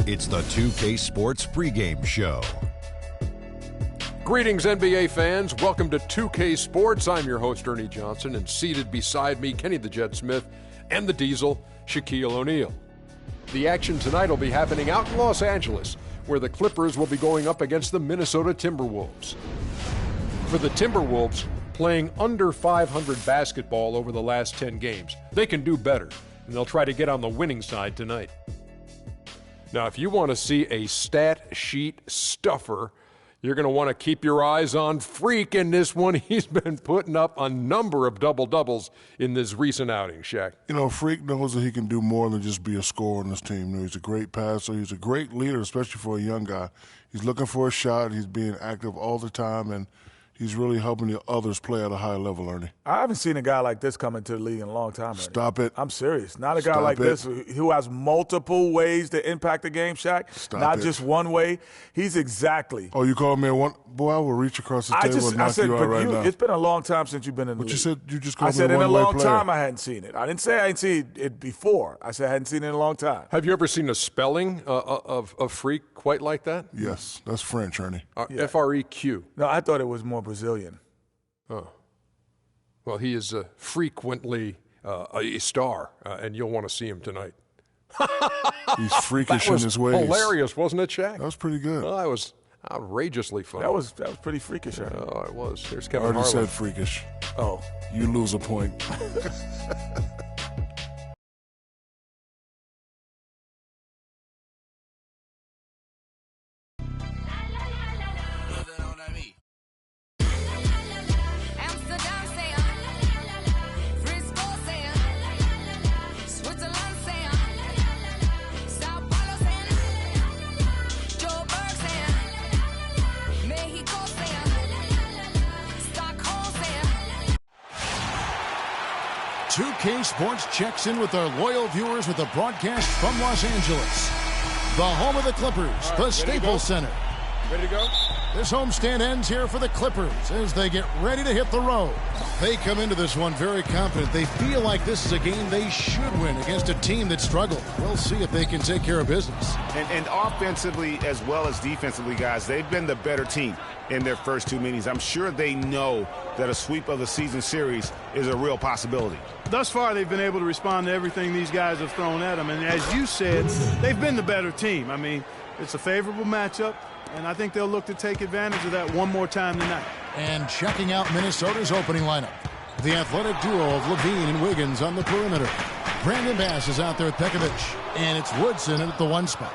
It's the 2K Sports pregame show. Greetings, NBA fans. Welcome to 2K Sports. I'm your host, Ernie Johnson, and seated beside me, Kenny the Jet Smith and the Diesel, Shaquille O'Neal. The action tonight will be happening out in Los Angeles, where the Clippers will be going up against the Minnesota Timberwolves. For the Timberwolves, playing under 500 basketball over the last 10 games, they can do better, and they'll try to get on the winning side tonight. Now, if you want to see a stat sheet stuffer, you're going to want to keep your eyes on Freak in this one. He's been putting up a number of double-doubles in this recent outing, Shaq. You know, Freak knows that he can do more than just be a scorer on this team. You know, he's a great passer. He's a great leader, especially for a young guy. He's looking for a shot. He's being active all the time, and he's really helping the others play at a high level, Ernie. I haven't seen a guy like this come into the league in a long time, Ernie. Stop it. I'm serious. Not a guy like this who has multiple ways to impact the game, Shaq. Not just one way. He's exactly. Oh, you called me a one? Boy, I will reach across the table and knock you out right now. It's been a long time since you've been in the league. But you said you just called me a one-way player. I said in a long time I hadn't seen it. I didn't say I hadn't seen it before. I said I hadn't seen it in a long time. Have you ever seen a spelling of Freak quite like that? Yes. That's French, Ernie. F-R-E-Q. No, I thought it was more Brazilian. Oh. Well, he is frequently a star, and you'll want to see him tonight. He's freakish in his ways. Hilarious, wasn't it, Shaq? That was pretty good. Well, that was outrageously funny. That was pretty freakish. Oh, it was. Here's Kevin I already Harlan. said freakish. Oh. You lose a point. Sports checks in with our loyal viewers with a broadcast from Los Angeles, the home of the Clippers, the Staples Center. Ready to go? This homestand ends here for the Clippers as they get ready to hit the road. They come into this one very confident. They feel like this is a game they should win against a team that struggled. We'll see if they can take care of business. And offensively as well as defensively, guys, they've been the better team in their first two meetings. I'm sure they know that a sweep of the season series is a real possibility. Thus far, they've been able to respond to everything these guys have thrown at them. And as you said, they've been the better team. I mean, it's a favorable matchup, and I think they'll look to take advantage of that one more time tonight. And checking out Minnesota's opening lineup, the athletic duo of Levine and Wiggins on the perimeter. Brandon Bass is out there with Pekovic, and it's Woodson at the one spot.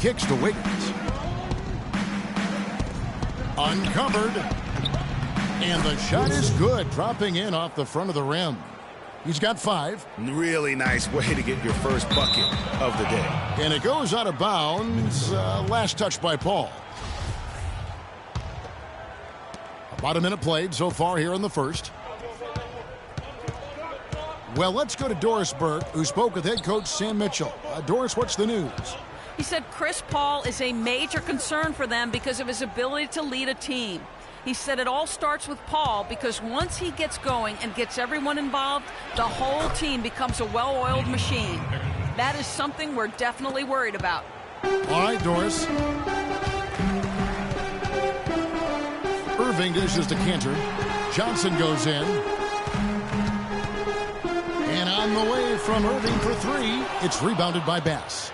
Kicks to Wiggins. Uncovered. And the shot is good, dropping in off the front of the rim. He's got 5. Really nice way to get your first bucket of the day. And it goes out of bounds. Last touch by Paul. About a minute played so far here in the first. Well, let's go to Doris Burke, who spoke with head coach Sam Mitchell. Doris, what's the news? He said Chris Paul is a major concern for them because of his ability to lead a team. He said it all starts with Paul because once he gets going and gets everyone involved, the whole team becomes a well-oiled machine. That is something we're definitely worried about. All right, Doris. Irving dishes to Cantor. Johnson goes in. And on the way from Irving for 3, it's rebounded by Bass.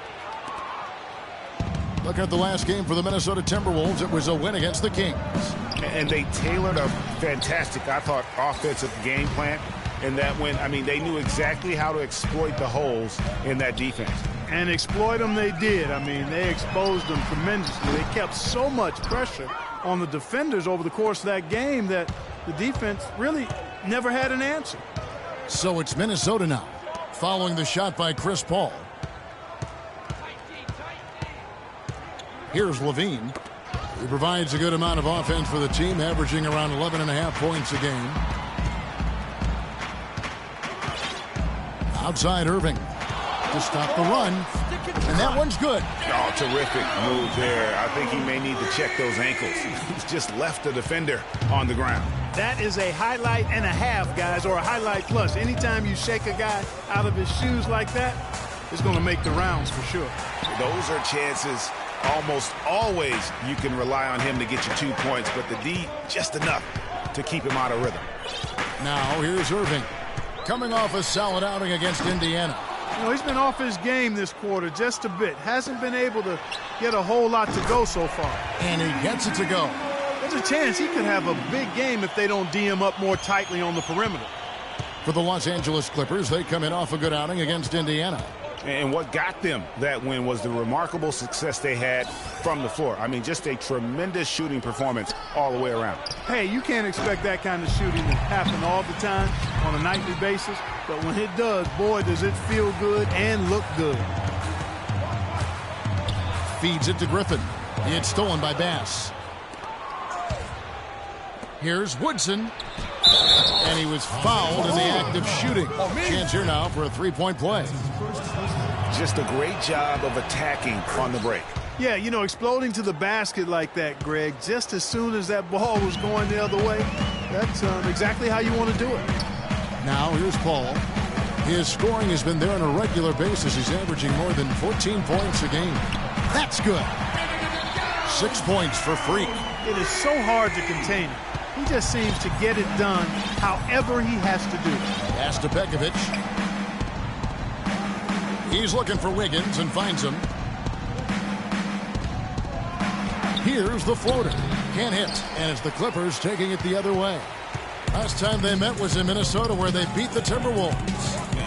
Looking at the last game for the Minnesota Timberwolves, it was a win against the Kings. And they tailored a fantastic, I thought, offensive game plan in that win. I mean, they knew exactly how to exploit the holes in that defense. And exploit them they did. I mean, they exposed them tremendously. They kept so much pressure on the defenders over the course of that game that the defense really never had an answer. So it's Minnesota now, following the shot by Chris Paul. Here's Levine. He provides a good amount of offense for the team, averaging around 11.5 points a game. Outside Irving to stop the run. And that one's good. Oh, terrific move there. I think he may need to check those ankles. He's just left the defender on the ground. That is a highlight and a half, guys, or a highlight plus. Anytime you shake a guy out of his shoes like that, it's going to make the rounds for sure. Those are chances almost always you can rely on him to get you 2 points, but the D just enough to keep him out of rhythm. Now here's Irving, coming off a solid outing against Indiana. You know, he's been off his game this quarter just a bit. Hasn't been able to get a whole lot to go so far. And he gets it to go. There's a chance he could have a big game if they don't D him up more tightly on the perimeter. For the Los Angeles Clippers, they come in off a good outing against Indiana. And what got them that win was the remarkable success they had from the floor. I mean, just a tremendous shooting performance all the way around. Hey, you can't expect that kind of shooting to happen all the time on a nightly basis. But when it does, boy, does it feel good and look good. Feeds it to Griffin. It's stolen by Bass. Here's Woodson. And he was fouled in the act of shooting. Chance here now for a three-point play. Just a great job of attacking on the break. Yeah, you know, exploding to the basket like that, Greg, just as soon as that ball was going the other way, that's exactly how you want to do it. Now here's Paul. His scoring has been there on a regular basis. He's averaging more than 14 points a game. That's good. 6 points for Freak. It is so hard to contain him. He just seems to get it done however he has to do it. Pass to Pekovic. He's looking for Wiggins and finds him. Here's the floater. Can't hit. And it's the Clippers taking it the other way. Last time they met was in Minnesota, where they beat the Timberwolves.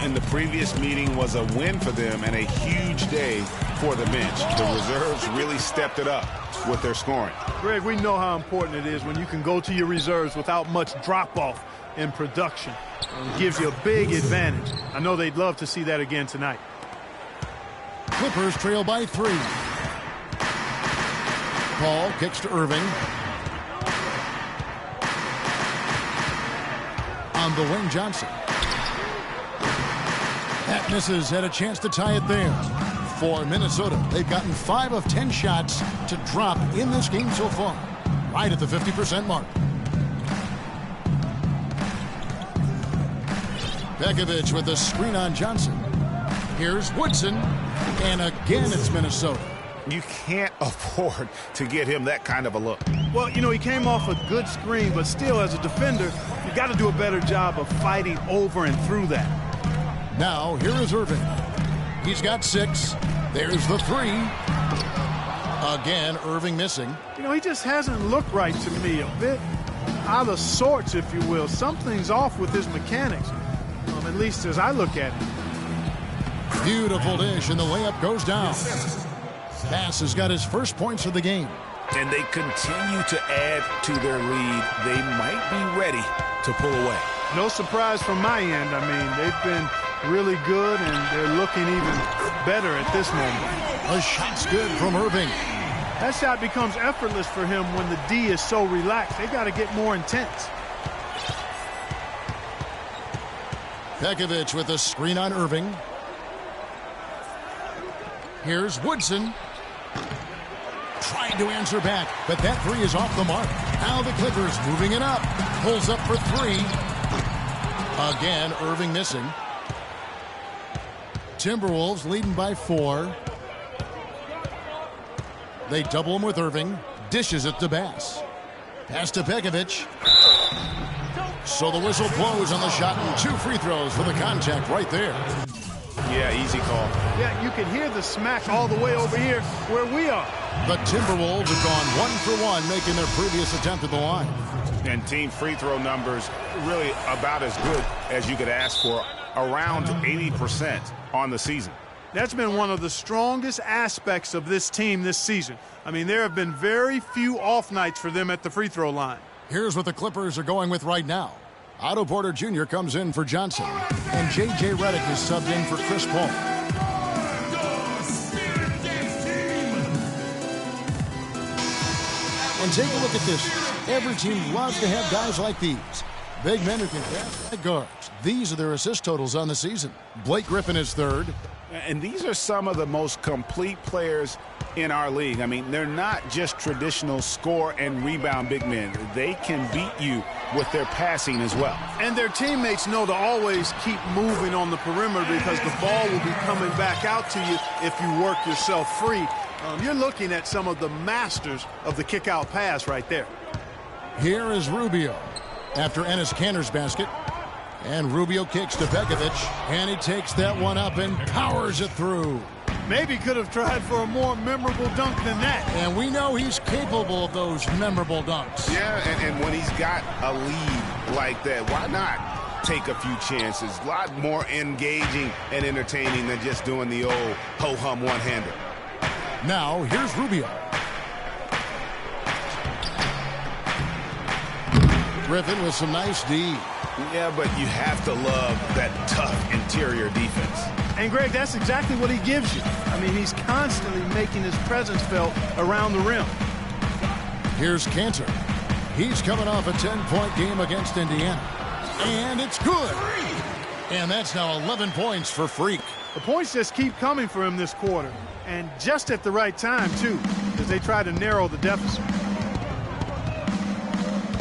And the previous meeting was a win for them and a huge day for the bench. The reserves really stepped it up with their scoring. Greg, we know how important it is when you can go to your reserves without much drop-off in production. It gives you a big advantage. I know they'd love to see that again tonight. Clippers trail by 3. Paul kicks to Irving. On the wing, Johnson. That misses. Had a chance to tie it there. For Minnesota, they've gotten 5 of 10 shots to drop in this game so far. Right at the 50% mark. Pekovic with a screen on Johnson. Here's Woodson. And again, it's Minnesota. You can't afford to get him that kind of a look. Well, you know, he came off a good screen, but still, as a defender, you got to do a better job of fighting over and through that. Now, here is Irving. He's got 6. There's the 3. Again, Irving missing. You know, he just hasn't looked right to me. A bit out of sorts, if you will. Something's off with his mechanics, at least as I look at it. Beautiful dish, and the layup goes down. Bass has got his first points of the game. And they continue to add to their lead. They might be ready to pull away. No surprise from my end. I mean, they've been really good, and they're looking even better at this moment. A shot's good from Irving. That shot becomes effortless for him when the D is so relaxed. They got to get more intense. Pekovic with a screen on Irving. Here's Woodson. Trying to answer back, but that 3 is off the mark. Now the Clippers moving it up. Pulls up for 3. Again, Irving missing. Timberwolves leading by 4. They double him with Irving. Dishes it to Bass. Pass to Pekovic. So the whistle blows on the shot, and 2 free throws for the contact right there. Yeah, easy call. Yeah, you can hear the smack all the way over here where we are. The Timberwolves have gone 1 for 1, making their previous attempt at the line. And team free throw numbers really about as good as you could ask for, around 80% on the season. That's been one of the strongest aspects of this team this season. I mean, there have been very few off nights for them at the free throw line. Here's what the Clippers are going with right now. Otto Porter Jr. comes in for Johnson, and J.J. Redick is subbed in for Chris Paul. And take a look at this. Every team loves to have guys like these. Big men who can pass like guards. These are their assist totals on the season. Blake Griffin is 3rd. And these are some of the most complete players in our league. I mean, they're not just traditional score and rebound big men. They can beat you with their passing as well. And their teammates know to always keep moving on the perimeter because the ball will be coming back out to you if you work yourself free. You're looking at some of the masters of the kick-out pass right there. Here is Rubio after Enes Kanter's basket. And Rubio kicks to Begovic, and he takes that one up and powers it through. Maybe could have tried for a more memorable dunk than that. And we know he's capable of those memorable dunks. Yeah, and when he's got a lead like that, why not take a few chances? A lot more engaging and entertaining than just doing the old ho-hum one-hander. Now, here's Rubio. Griffin with some nice D. Yeah, but you have to love that tough interior defense. And, Greg, that's exactly what he gives you. I mean, he's constantly making his presence felt around the rim. Here's Kanter. He's coming off a 10-point game against Indiana. And it's good. And that's now 11 points for Freak. The points just keep coming for him this quarter. And just at the right time, too, as they try to narrow the deficit.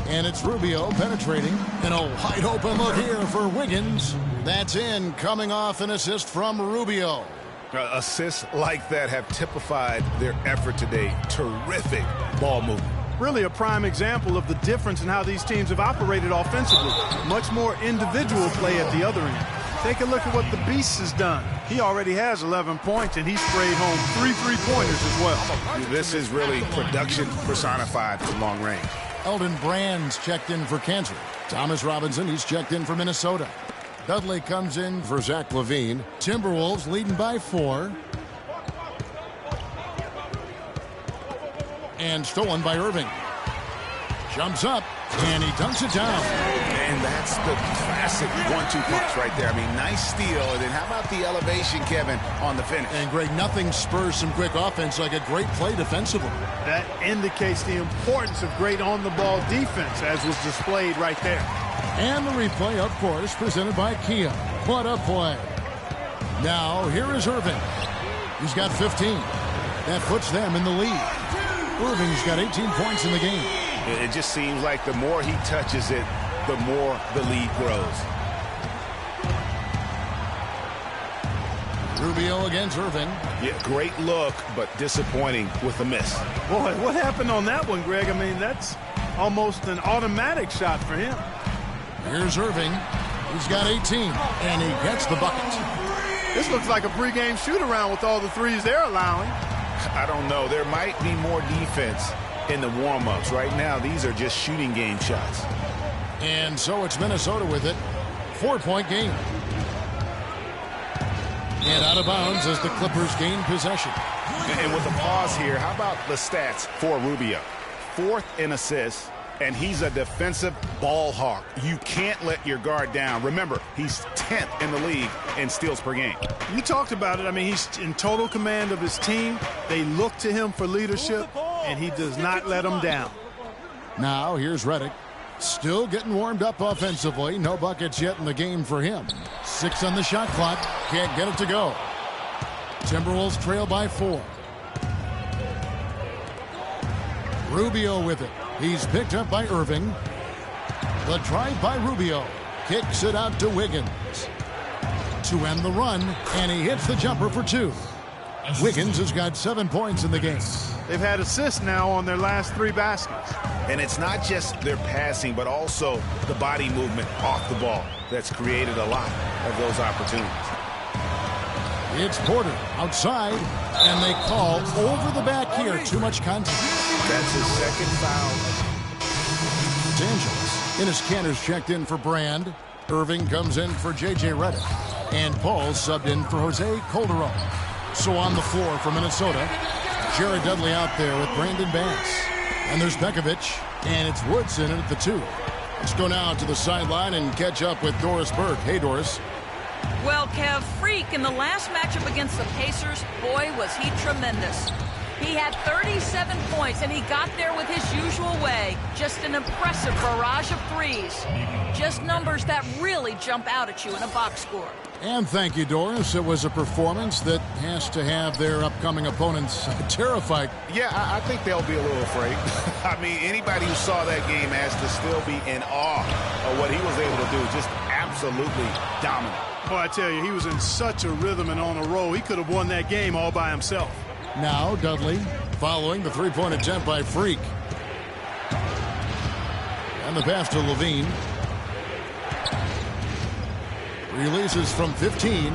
And it's Rubio penetrating. And a wide open look here for Wiggins. That's in, coming off an assist from Rubio. Assists like that have typified their effort today. Terrific ball movement. Really a prime example of the difference in how these teams have operated offensively. Much more individual play at the other end. Take a look at what the Beast has done. He already has 11 points, and he sprayed home 3 3-pointers as well. This is really production personified from long range. Elton Brand's checked in for Kansas. Thomas Robinson, he's checked in for Minnesota. Dudley comes in for Zach LaVine. Timberwolves leading by 4. And stolen by Irving. Jumps up, and he dunks it down. And that's the classic 1-2 punch right there. I mean, nice steal. And then how about the elevation, Kevin, on the finish? And, Greg, nothing spurs some quick offense like a great play defensively. That indicates the importance of great on-the-ball defense, as was displayed right there. And the replay, of course, presented by Kia. What a play. Now, here is Irving. He's got 15. That puts them in the lead. Irving's got 18 points in the game. It just seems like the more he touches it, the more the lead grows. Rubio against Irving. Yeah, great look, but disappointing with a miss. Boy, what happened on that one, Greg? I mean, that's almost an automatic shot for him. Here's Irving. He's got 18, and he gets the bucket. This looks like a pregame shoot-around with all the threes they're allowing. I don't know. There might be more defense in the warm-ups. Right now, these are just shooting game shots. And so it's Minnesota with it. 4-point game. And out of bounds as the Clippers gain possession. And with a pause here, how about the stats for Rubio? 4th in assists, and he's a defensive ball hawk. You can't let your guard down. Remember, he's 10th in the league in steals per game. We talked about it. I mean, he's in total command of his team. They look to him for leadership, and he does not let them down. Now, here's Redick. Still getting warmed up offensively. No buckets yet in the game for him. 6 on the shot clock. Can't get it to go. Timberwolves trail by 4. Rubio with it. He's picked up by Irving. The drive by Rubio. Kicks it out to Wiggins. To end the run, and he hits the jumper for 2. Wiggins has got 7 points in the game. They've had assists now on their last 3 baskets. And it's not just their passing, but also the body movement off the ball that's created a lot of those opportunities. It's Porter outside, and they call over the back here. Too much contact. That's his second foul. Los Angeles. Enes Kanter's checked in for Brand. Irving comes in for J.J. Redick. And Paul subbed in for Jose Calderon. So on the floor for Minnesota, Jared Dudley out there with Brandon Bass. And there's Begovic, and it's Woodson in at the 2. Let's go now to the sideline and catch up with Doris Burke. Hey, Doris. Well, Kev, Freak in the last matchup against the Pacers, boy, was he tremendous. He had 37 points, and he got there with his usual way. Just an impressive barrage of threes. Just numbers that really jump out at you in a box score. And thank you, Doris. It was a performance that has to have their upcoming opponents terrified. Yeah, I think they'll be a little afraid. I mean, anybody who saw that game has to still be in awe of what he was able to do. Just absolutely dominant. Oh, I tell you, he was in such a rhythm and on a roll. He could have won that game all by himself. Now Dudley following the three-point attempt by Freak. And the pass to Levine. Releases from 15.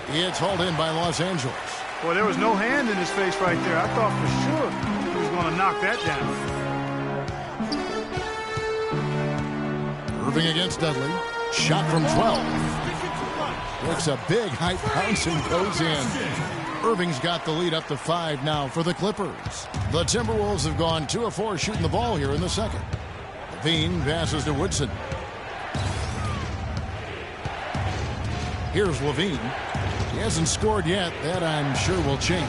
It's hauled in by Los Angeles. Boy, there was no hand in his face right there. I thought for sure he was going to knock that down. Irving against Dudley. Shot from 12. Looks a big high bounce and goes in. Irving's got the lead up to 5 now for the Clippers. The Timberwolves have gone 2 of 4 shooting the ball here in the second. Levine passes to Woodson. Here's Levine. He hasn't scored yet. That, I'm sure, will change.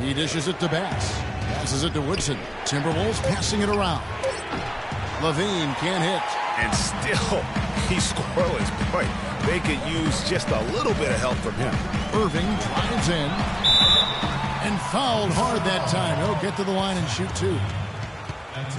He dishes it to Bass. Passes it to Woodson. Timberwolves passing it around. Levine can't hit. And still, he's scoreless. Boy, they could use just a little bit of help from him. Irving drives in. And fouled hard that time. He'll get to the line and shoot 2.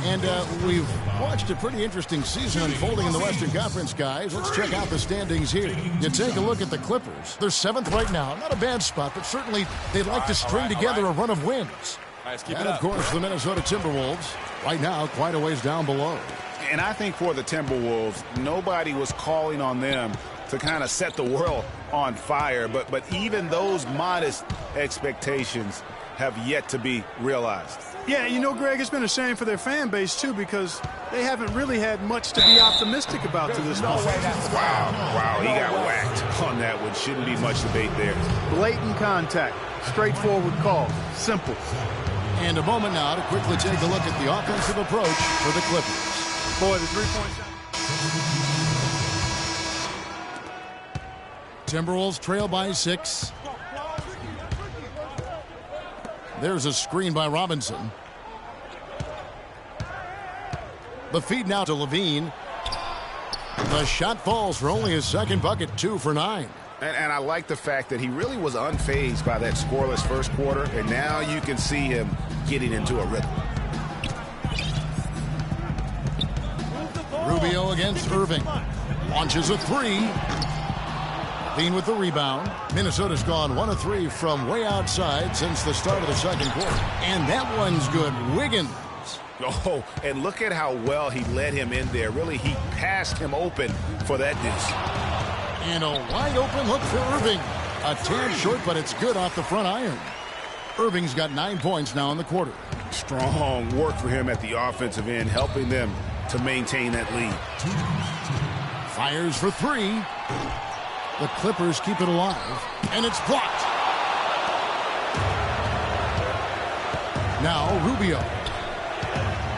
And we've watched a pretty interesting season unfolding in the Western Conference, guys. Let's check out the standings here. You take a look at the Clippers. They're 7th right now. Not a bad spot, but certainly they'd like to string together a run of wins. And, of course, the Minnesota Timberwolves right now quite a ways down below. And I think for the Timberwolves, nobody was calling on them to kind of set the world on fire. But even those modest expectations have yet to be realized. Yeah, you know, Greg, it's been a shame for their fan base, too, because they haven't really had much to be optimistic about to this point. Wow, he got whacked on that one. Shouldn't be much debate there. Blatant contact, straightforward call, simple. And a moment now to quickly take a look at the offensive approach for the Clippers. Boy, the three-point shot. Timberwolves trail by 6. There's a screen by Robinson. The feed now to Levine. The shot falls for only his second bucket, 2 for 9. And I like the fact that he really was unfazed by that scoreless first quarter, and now you can see him getting into a rhythm. Rubio against Irving. Launches a 3. Levine with the rebound. Minnesota's gone 1 of 3 from way outside since the start of the second quarter. And that one's good. Wiggins. Oh, and look at how well he led him in there. Really, he passed him open for that deuce. And a wide open look for Irving. A tad short, but it's good off the front iron. Irving's got 9 points now in the quarter. Strong work for him at the offensive end, helping them to maintain that lead. Fires for 3. The Clippers keep it alive, and it's blocked. Now Rubio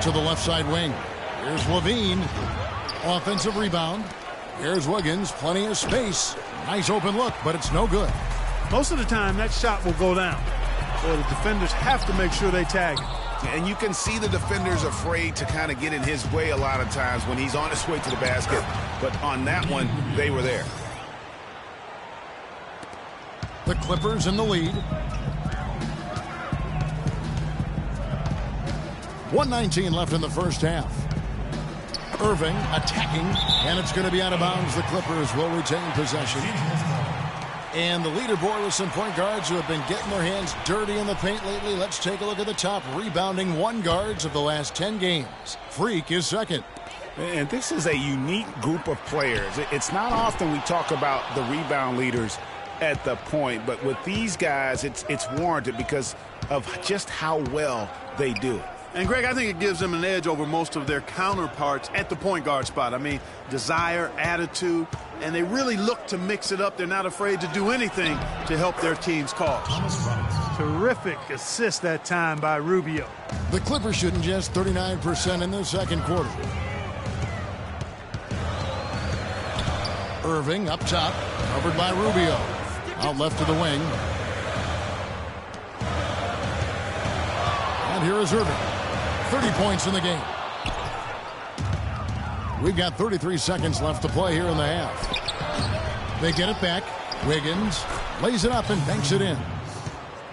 to the left side wing. Here's Levine. Offensive rebound. Here's Wiggins. Plenty of space. Nice open look, but it's no good. Most of the time, that shot will go down. So the defenders have to make sure they tag it. And you can see the defenders afraid to kind of get in his way a lot of times when he's on his way to the basket. But on that one, they were there. The Clippers in the lead. 1:19 left in the first half. Irving attacking, and it's going to be out of bounds. The Clippers will retain possession. And the leaderboard with some point guards who have been getting their hands dirty in the paint lately. Let's take a look at the top rebounding 1 guards of the last 10 games. Freak is second. And this is a unique group of players. It's not often we talk about the rebound leaders at the point, but with these guys, it's warranted because of just how well they do it. And, Greg, I think it gives them an edge over most of their counterparts at the point guard spot. I mean, desire, attitude, and they really look to mix it up. They're not afraid to do anything to help their team's cause. Terrific assist that time by Rubio. The Clippers shooting just 39% in the second quarter. Irving up top, covered by Rubio. Out left to the wing. And here is Irving. 30 points in the game. We've got 33 seconds left to play here in the half. They get it back. Wiggins lays it up and banks it in.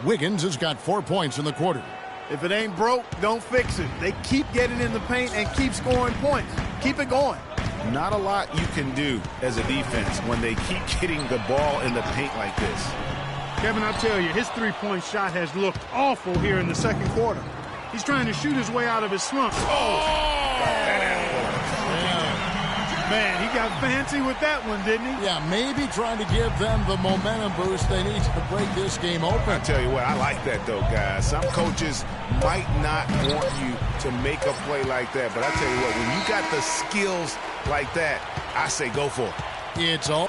Wiggins has got 4 points in the quarter. If it ain't broke, don't fix it. They keep getting in the paint and keep scoring points. Keep it going. Not a lot you can do as a defense when they keep getting the ball in the paint like this. Kevin, I'll tell you, his three-point shot has looked awful here in the second quarter. He's trying to shoot his way out of his slump. Man, he got fancy with that one, didn't he? Yeah, maybe trying to give them the momentum boost they need to break this game open. I tell you what, I like that, though, guys. Some coaches might not want you to make a play like that, but I tell you what, when you got the skills like that, I say go for it. It's all.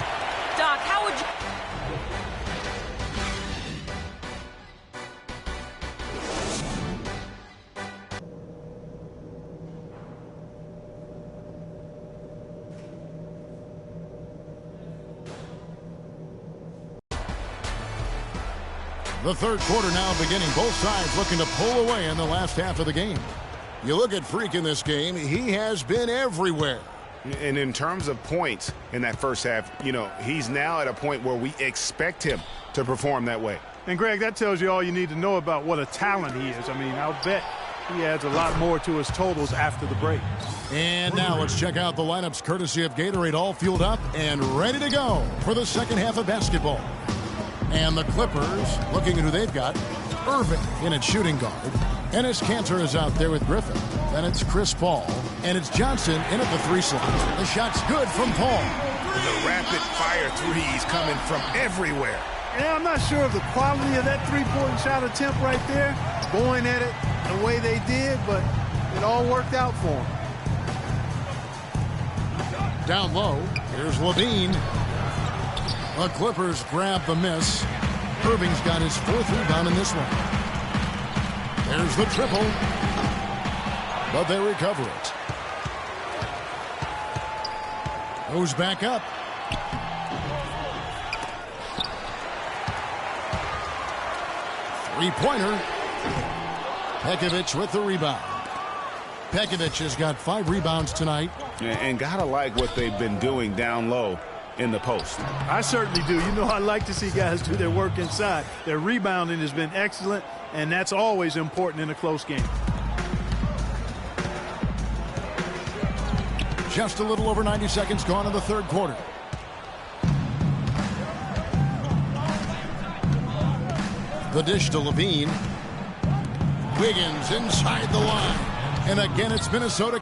Doc, how would you... The third quarter now beginning. Both sides looking to pull away in the last half of the game. You look at Freak in this game, he has been everywhere. And in terms of points in that first half, you know, he's now at a point where we expect him to perform that way. And, Greg, that tells you all you need to know about what a talent he is. I mean, I'll bet he adds a lot more to his totals after the break. And now let's check out the lineups courtesy of Gatorade, all fueled up and ready to go for the second half of basketball. And the Clippers, looking at who they've got, Irving in at shooting guard. Enes Kanter is out there with Griffin. Then it's Chris Paul. And it's Johnson in at the 3 slot. The shot's good from Paul. The rapid-fire threes coming from everywhere. Yeah, I'm not sure of the quality of that three-point shot attempt right there, going at it the way they did, but it all worked out for them. Down low, here's Levine. The Clippers grab the miss. Irving's got his 4th rebound in this one. There's the triple. But they recover it. Goes back up. Three-pointer. Pekovic with the rebound. Pekovic has got 5 rebounds tonight. And gotta like what they've been doing down low in the post. I certainly do. You know, I like to see guys do their work inside. Their rebounding has been excellent, and that's always important in a close game. Just a little over 90 seconds gone in the third quarter. The dish to Levine. Wiggins inside the line. And again, it's Minnesota.